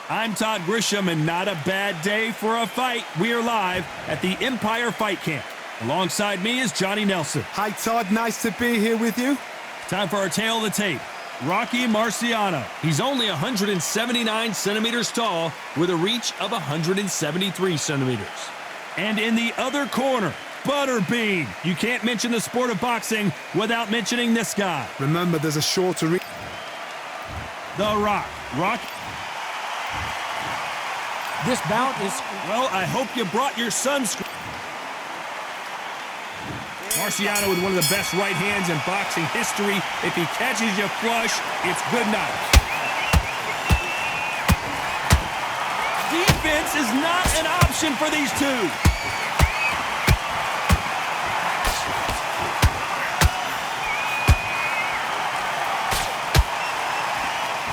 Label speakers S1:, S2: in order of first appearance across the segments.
S1: I'm Todd Grisham, and not a bad day for a fight. We are live at the Empire Fight Camp. Alongside me is Johnny Nelson.
S2: Hi, Todd. Nice to be here with you.
S1: Time for our tale of the tape. Rocky Marciano. He's only 179 centimeters tall with a reach of 173 centimeters. And in the other corner, Butterbean. You can't mention the sport of boxing without mentioning this guy.
S2: Remember, there's a shorter reach.
S1: The Rock.
S3: This bout is...
S1: Well, I hope you brought your sunscreen. Marciano with one of the best right hands in boxing history. If he catches you flush, it's good night. Defense is not an option for these two.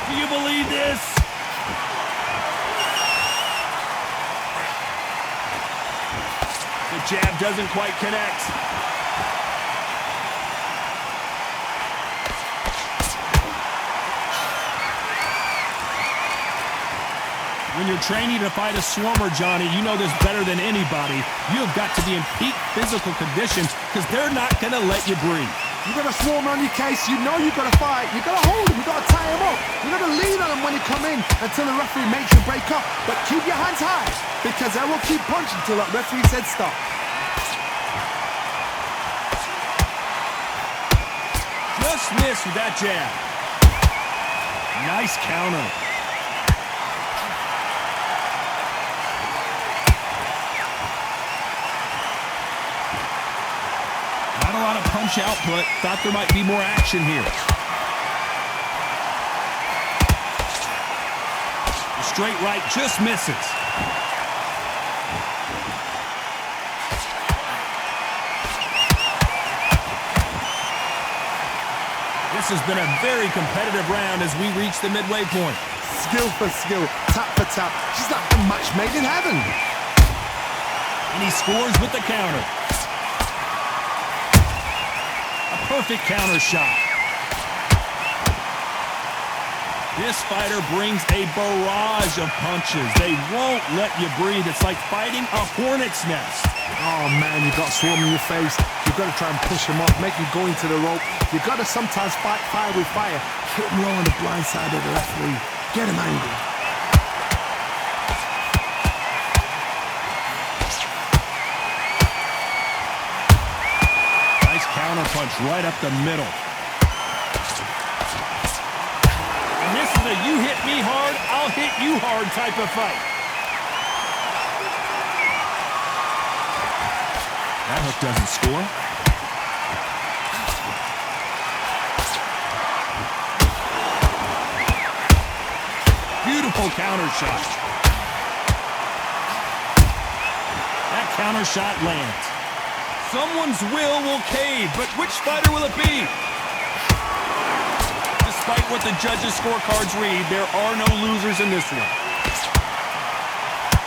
S1: Do you believe this? The jab doesn't quite connect. When you're training to fight a swarmer, Johnny, you know this better than anybody. You have got to be in peak physical condition because they're not going to let you breathe.
S2: You've got a swarmer on your case. You know you've got to fight. You've got to hold him. You've got to tie him up. You've got to lean on him when you come in until the referee makes you break up. But keep your hands high because they will keep punching until that referee said stop.
S1: Just missed with that jab. Nice counter. Not a lot of punch output. Thought there might be more action here. The straight right just misses. This has been a very competitive round as we reach the midway point.
S2: Skill for skill, tap for tap. She's like a match made in heaven.
S1: And he scores with the counter. A perfect counter shot. This fighter brings a barrage of punches. They won't let you breathe. It's like fighting a hornet's nest.
S2: Oh, man, you've got swarm in your face. You've got to try and push him off, make him go into the rope. You've got to sometimes fight fire with fire. Hit him low on the blind side of the referee. Get him angry.
S1: Nice counter punch right up the middle. And this is a you hit me hard, I'll hit you hard type of fight. That hook doesn't score. Beautiful counter shot. That counter shot lands. Someone's will cave, but which fighter will it be? Despite what the judges' scorecards read, there are no losers in this one.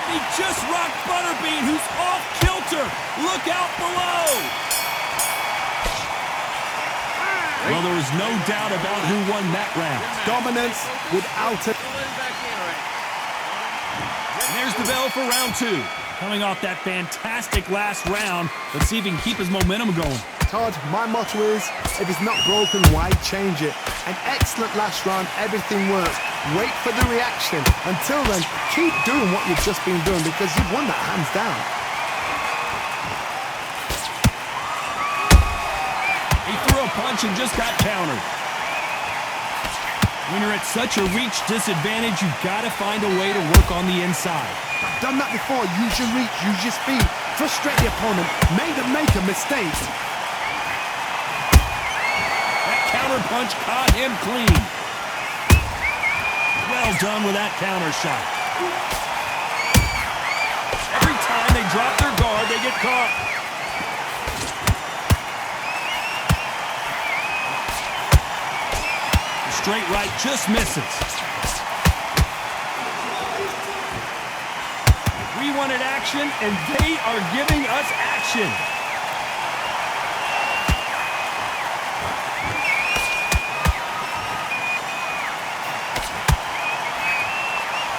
S1: He just rocked Butterbean, who's off kilter. Look out below. Well, there was no doubt about who won that round.
S2: Dominance without it.
S1: And there's the bell for round two. Coming off that fantastic last round, let's see if he can keep his momentum going.
S2: Todd, my motto is, if it's not broken, why change it? An excellent last round, everything works. Wait for the reaction. Until then, keep doing what you've just been doing because you've won that hands down.
S1: He threw a punch and just got countered. When you're at such a reach disadvantage, you've got to find a way to work on the inside.
S2: I've done that before. Use your reach, use your speed. Frustrate the opponent. Make a mistake.
S1: That counter punch caught him clean. Well done with that counter shot. Every time they drop their guard, they get caught. The straight right just misses. We wanted action, and they are giving us action.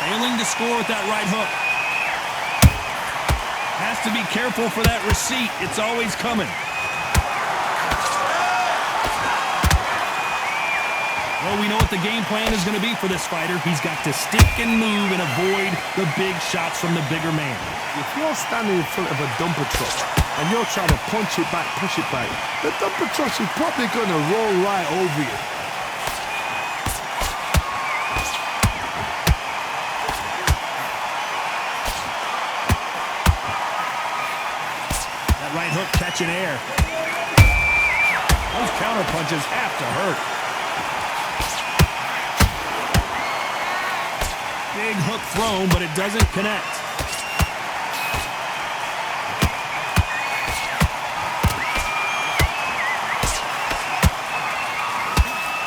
S1: Failing to score with that right hook. Has to be careful for that receipt. It's always coming. Well, we know what the game plan is going to be for this fighter. He's got to stick and move and avoid the big shots from the bigger man.
S2: If you're standing in front of a dumper truck and you're trying to punch it back, push it back, the dumper truck is probably going to roll right over you.
S1: That right hook catching air. Those counter punches have to hurt. Big hook thrown, but it doesn't connect.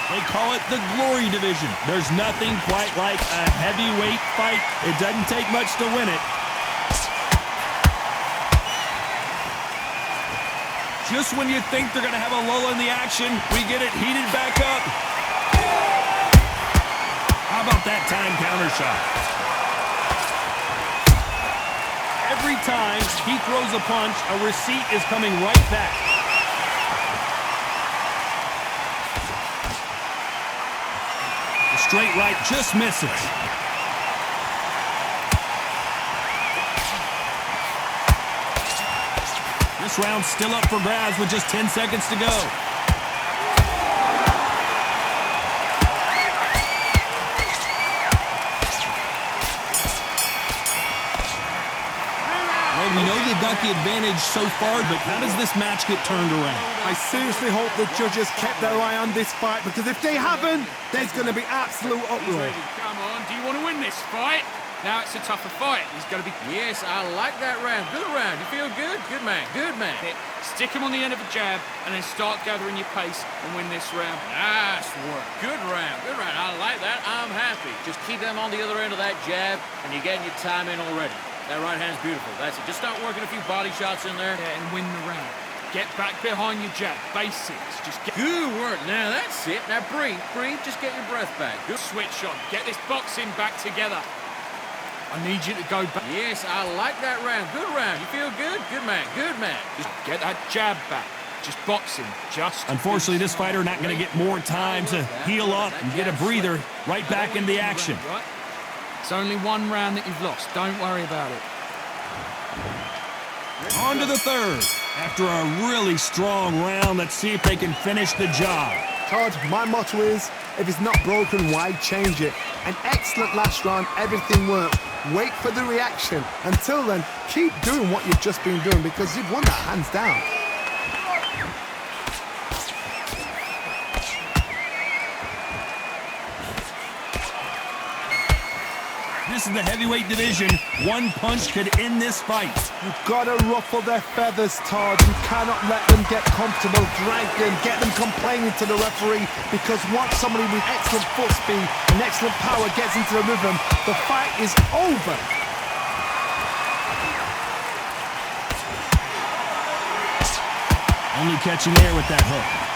S1: They call it the glory division. There's nothing quite like a heavyweight fight. It doesn't take much to win it. Just when you think they're going to have a lull in the action, we get it heated back up. How about that time counter shot? Every time he throws a punch, a receipt is coming right back. The straight right just misses. This round's still up for grabs with just 10 seconds to go. Well, we know they've got the advantage so far, but how does this match get turned around?
S2: I seriously hope the judges kept their eye on this fight, because if they haven't, there's going to be absolute uproar.
S4: Come on, do you want to win this fight? Now it's a tougher fight. He's got to be... Yes, I like that round. Good round. You feel good? Good man. Good man. Stick him on the end of a jab and then start gathering your pace and win this round. Nice work. Good round. Good round. I like that. I'm happy. Just keep them on the other end of that jab and you're getting your time in already. That right hand's beautiful. That's it. Just start working a few body shots in there.
S3: Yeah, and win the round. Get back behind your jab. Basics. Just get...
S4: Good work. Now that's it. Now breathe. Breathe. Just get your breath back. Good.
S3: Switch on. Get this boxing back together. I need you to go back.
S4: Yes, I like that round. Good round. You feel good? Good man. Good man.
S3: Just get that jab back. Just boxing. Just...
S1: Unfortunately, this fighter not going to get more time to heal up and get a breather right back into the action.
S3: It's only one round that you've lost. Don't worry about it.
S1: On to the third. After a really strong round, let's see if they can finish the job.
S2: Todd, my motto is, if it's not broken, why change it? An excellent last round, everything worked. Wait for the reaction. Until then, keep doing what you've just been doing, because you've won that hands down.
S1: This is the heavyweight division. One punch could end this fight.
S2: You've got to ruffle their feathers, Todd. You cannot let them get comfortable, drag them, get them complaining to the referee, because once somebody with excellent foot speed and excellent power gets into the rhythm, the fight is over.
S1: Only catching air with that hook.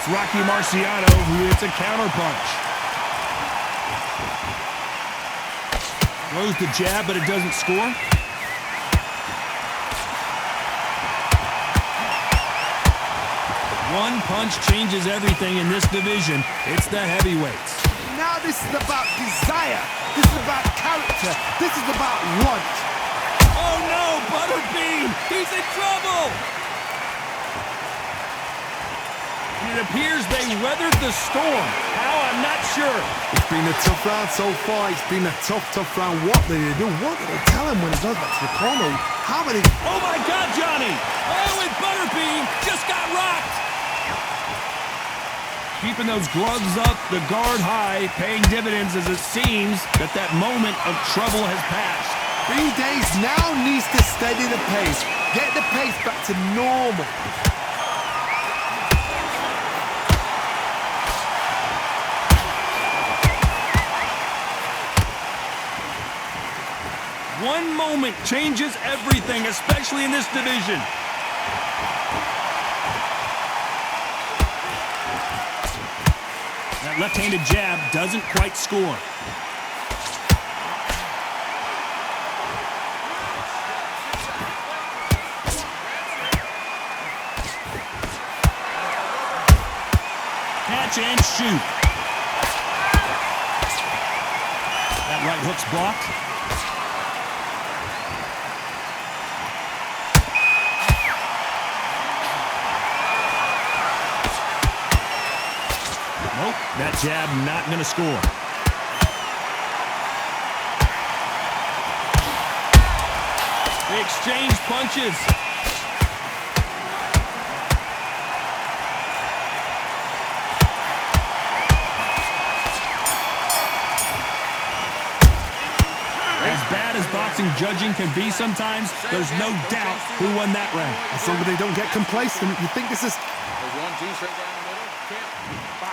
S1: It's Rocky Marciano who hits a counter punch. Throws the jab, but it doesn't score. One punch changes everything in this division. It's the heavyweights.
S2: Now this is about desire. This is about character. This is about want.
S1: Oh no, Butterbean! He's in trouble! It appears they weathered the storm. How, I'm not sure.
S2: It's been a tough round so far. It's been a tough round. What did they do? What did they tell him when he goes back to the corner? How many...
S1: Oh my God, Johnny! Oh, and Butterbean just got rocked! Keeping those gloves up, the guard high, paying dividends as it seems that moment of trouble has passed.
S2: Green Days now needs to steady the pace. Get the pace back to normal.
S1: One moment changes everything, especially in this division. That left-handed jab doesn't quite score. Catch and shoot. That right hook's blocked. Nope, that jab not going to score. They exchange punches. As bad as boxing judging can be sometimes, there's no doubt who won that round.
S2: As long as they don't get complacent, you think this is...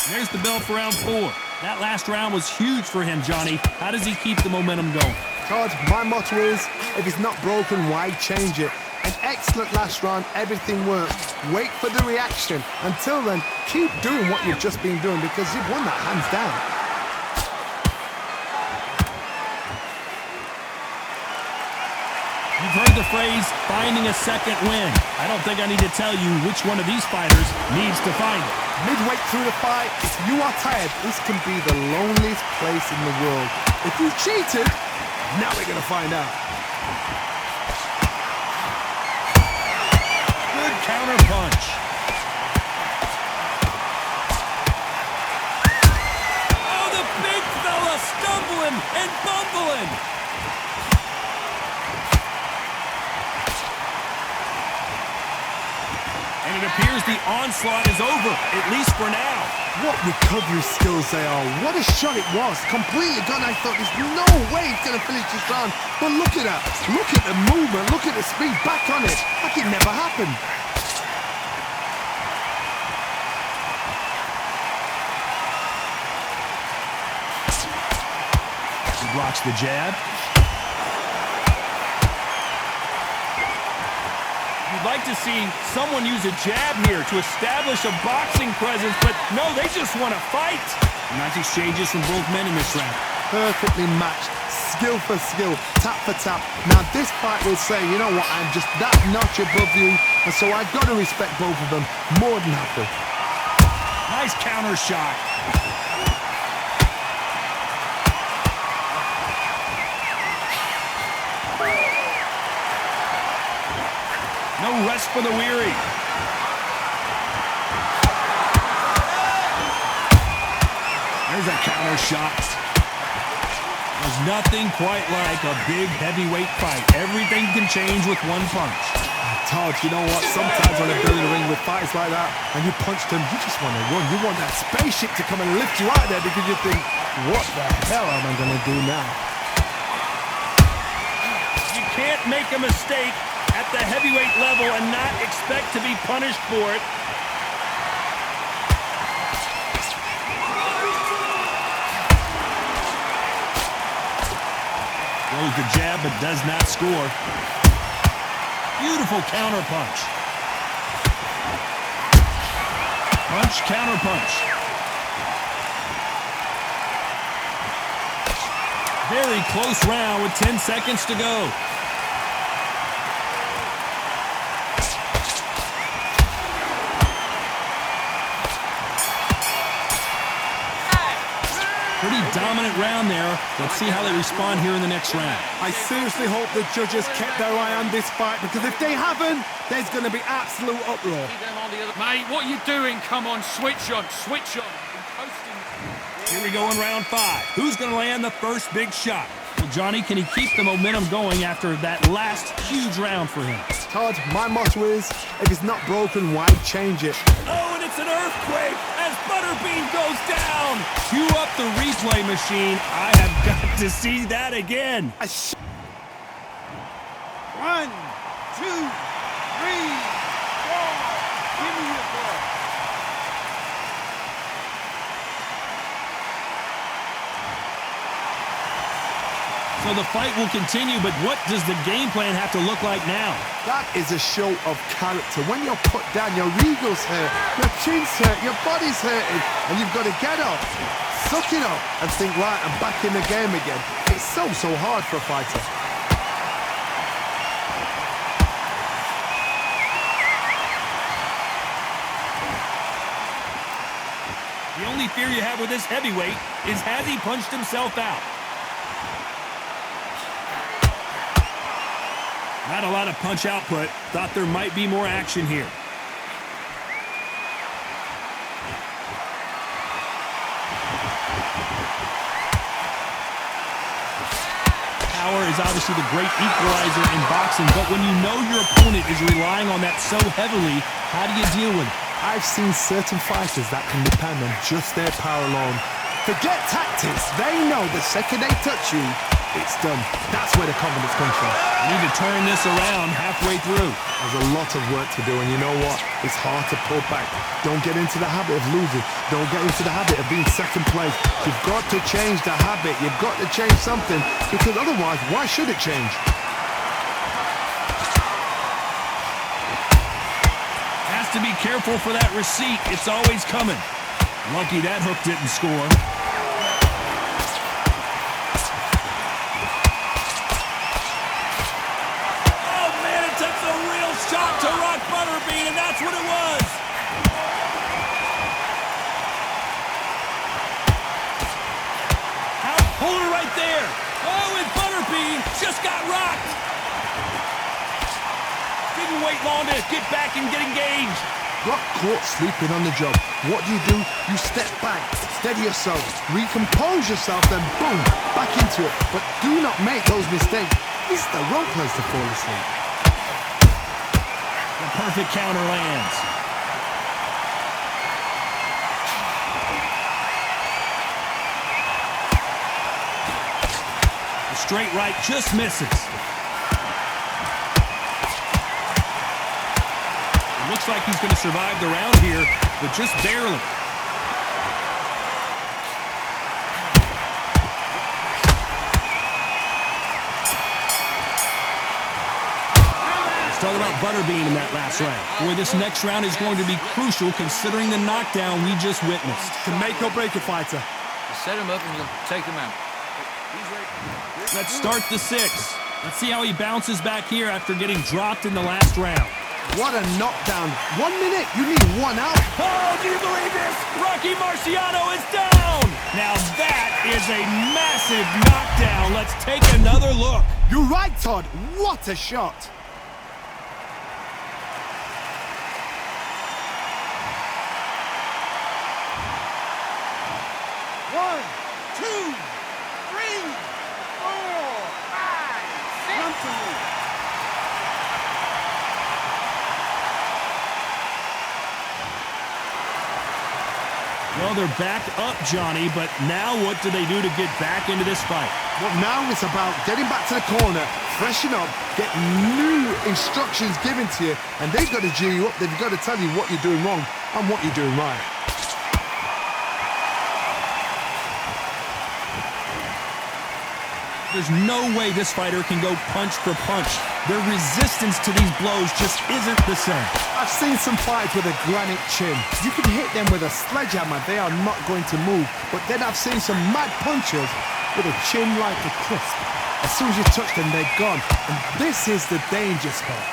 S1: There's the bell for round 4. That last round was huge for him, Johnny. How does he keep the momentum going?
S2: Todd, my motto is, if it's not broken, why change it? An excellent last round, everything works. Wait for the reaction. Until then, keep doing what you've just been doing because you've won that hands down.
S1: You've heard the phrase, finding a second win. I don't think I need to tell you which one of these fighters needs to find it.
S2: Midway through the fight, if you are tired, this can be the loneliest place in the world. If you cheated, now we're going to find out.
S1: Good counter punch. Oh, the big fella stumbling and bumbling. And it appears the onslaught is over, at least for now.
S2: What recovery skills they are. What a shot it was. Completely gone. I thought there's no way he's going to finish this round. But look at that. Look at the movement. Look at the speed. Back on it. Like it never happened.
S1: He blocks the jab. You'd like to see someone use a jab here to establish a boxing presence, but no, they just want to fight. Nice exchanges from both men in this round.
S2: Perfectly matched. Skill for skill. Tap for tap. Now this fight will say, you know what, I'm just that notch above you, and so I've got to respect both of them. More than happy.
S1: Nice counter shot. No rest for the weary. There's a counter shot. There's nothing quite like a big heavyweight fight. Everything can change with one punch.
S2: Todd, you know what? Sometimes when they're building a ring with fights like that, and you punch them, you just want to run. You want that spaceship to come and lift you out there because you think, what the hell am I going to do now?
S1: You can't make a mistake at the heavyweight level and not expect to be punished for it. Throws the jab but does not score. Beautiful counter punch. Punch, counter punch. Very close round with 10 seconds to go. Pretty dominant round there. Let's see how they respond here in the next round.
S2: I seriously hope the judges kept their eye on this fight because if they haven't, there's going to be absolute uproar.
S3: Mate, what are you doing? Come on, switch on, switch on.
S1: Here we go in round 5. Who's going to land the first big shot? Well, Johnny, can he keep the momentum going after that last huge round for him?
S2: Todd, my motto is, if it's not broken, why change it?
S1: Oh, and it's an earthquake as Butterbean goes down. Cue up the replay machine. I have got to see that again.
S5: 1, 2, 3, 4. Give me your ball.
S1: So the fight will continue, but what does the game plan have to look like now?
S2: That is a show of character. When you're put down, your ego's hurt, your chin's hurt, your body's hurting, and you've got to get up, suck it up, and think, right, I'm back in the game again. It's so hard for a fighter.
S1: The only fear you have with this heavyweight is, has he punched himself out? Not a lot of punch output. Thought there might be more action here. Power is obviously the great equalizer in boxing, but when you know your opponent is relying on that so heavily, how do you deal with it?
S2: I've seen certain fighters that can depend on just their power alone. Forget tactics. They know the second they touch you, it's done. That's where the confidence comes from.
S1: You need to turn this around halfway through.
S2: There's a lot of work to do, and you know what? It's hard to pull back. Don't get into the habit of losing. Don't get into the habit of being second place. You've got to change the habit. You've got to change something, because otherwise, why should it change?
S1: Has to be careful for that receipt. It's always coming. Lucky that hook didn't score. Shot to rock Butterbean, and that's what it was. Hold her right there. Oh, and Butterbean just got rocked. Didn't wait long to get back and get engaged.
S2: Got caught sleeping on the job. What do? You step back, steady yourself, recompose yourself, then boom, back into it. But do not make those mistakes. This is the wrong place to fall asleep.
S1: The perfect counter lands. The straight right just misses. It looks like he's going to survive the round here, but just barely. Talk about Butterbean in that last round. Boy, this next round is going to be crucial considering the knockdown we just witnessed.
S2: To make or break a fighter.
S4: You set him up and you take him out.
S1: Let's start the 6. Let's see how he bounces back here after getting dropped in the last round.
S2: What a knockdown. 1 minute, you need 1 out.
S1: Oh, do you believe this? Rocky Marciano is down! Now that is a massive knockdown. Let's take another look.
S2: You're right, Todd. What a shot.
S5: One, two, three, four, five, six.
S1: Well, they're back up, Johnny, but now what do they do to get back into this fight?
S2: Well, now it's about getting back to the corner, freshen up, get new instructions given to you, and they've got to G you up. They've got to tell you what you're doing wrong and what you're doing right.
S1: There's no way this fighter can go punch for punch. Their resistance to these blows just isn't the same.
S2: I've seen some fights with a granite chin. You can hit them with a sledgehammer, they are not going to move. But then I've seen some mad punchers with a chin like a crisp. As soon as you touch them, they're gone. And this is the danger spot.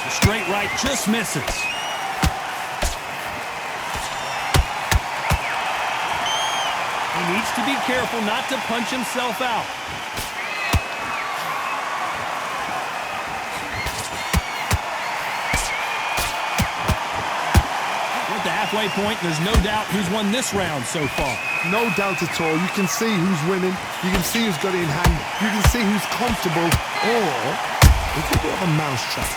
S1: The straight right just misses. He needs to be careful not to punch himself out. At the halfway point, there's no doubt who's won this round so far.
S2: No doubt at all. You can see who's winning. You can see who's got it in hand. You can see who's comfortable. Or it's a bit of a mousetrap.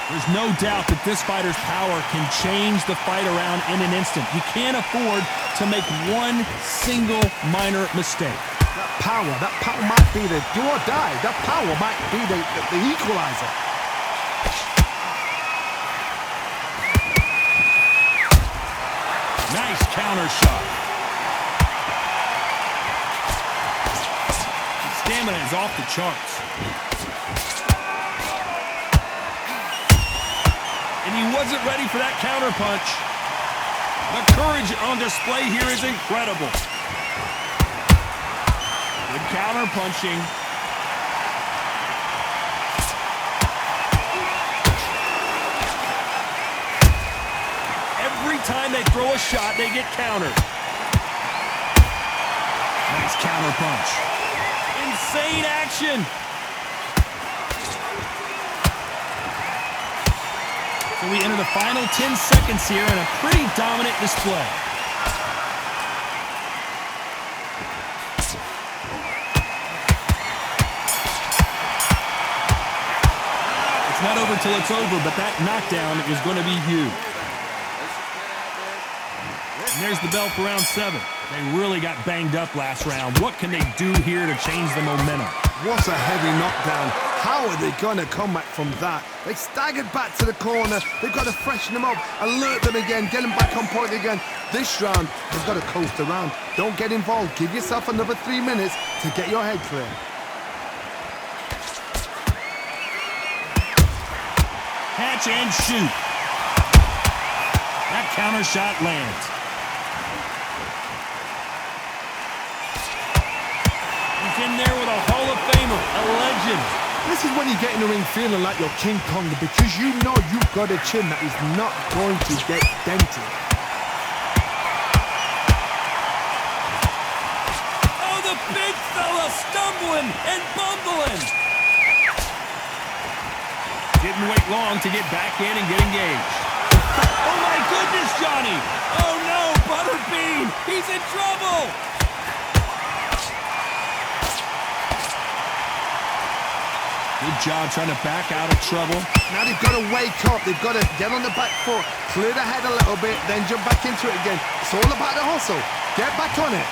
S1: There's no doubt that this fighter's power can change the fight around in an instant. You can't afford to make one single minor mistake.
S2: That power might be the do or die. That power might be the equalizer.
S1: Nice counter shot. His stamina is off the charts. And he wasn't ready for that counter punch. The courage on display here is incredible. Good counter punching. Every time they throw a shot, they get countered. Nice counter punch. Insane action. So we enter the final 10 seconds here in a pretty dominant display. It's not over till it's over, but that knockdown is going to be huge. And there's the bell for round 7. They really got banged up last round. What can they do here to change the momentum?
S2: What a heavy knockdown. How are they going to come back from that? They staggered back to the corner. They've got to freshen them up, alert them again, get them back on point again. This round, they've got to coast around. Don't get involved. Give yourself another 3 minutes to get your head clear.
S1: Catch and shoot. That counter shot lands. He's in there with a Hall of Famer, a legend.
S2: This is when you get in the ring feeling like you're King Kong because you know you've got a chin that is not going to get dented.
S1: Oh, the big fella stumbling and bumbling. Didn't wait long to get back in and get engaged. Oh my goodness, Johnny! Oh no, Butterbean! He's in trouble! Good job trying to back out of trouble.
S2: Now they've got to wake up. They've got to get on the back foot, clear the head a little bit, then jump back into it again. It's all about the hustle. Get back on it.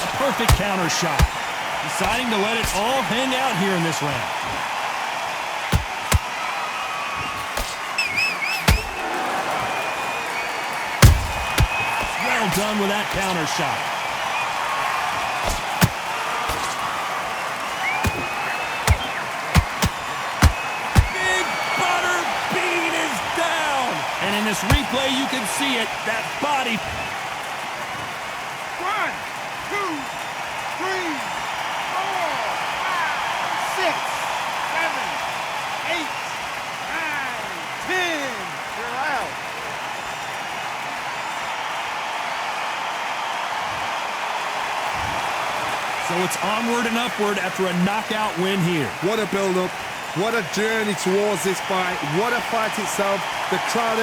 S1: A perfect counter shot. Deciding to let it all hang out here in this round. Well done with that counter shot. Big Butterbean is down. And in this replay, you can see it, that body.
S5: 1, 2, 3, 4, 5, 6, 7, 8, 9, 10. You're out.
S1: So it's onward and upward after a knockout win here.
S2: What a build-up. What a journey towards this fight. What a fight itself. The crowd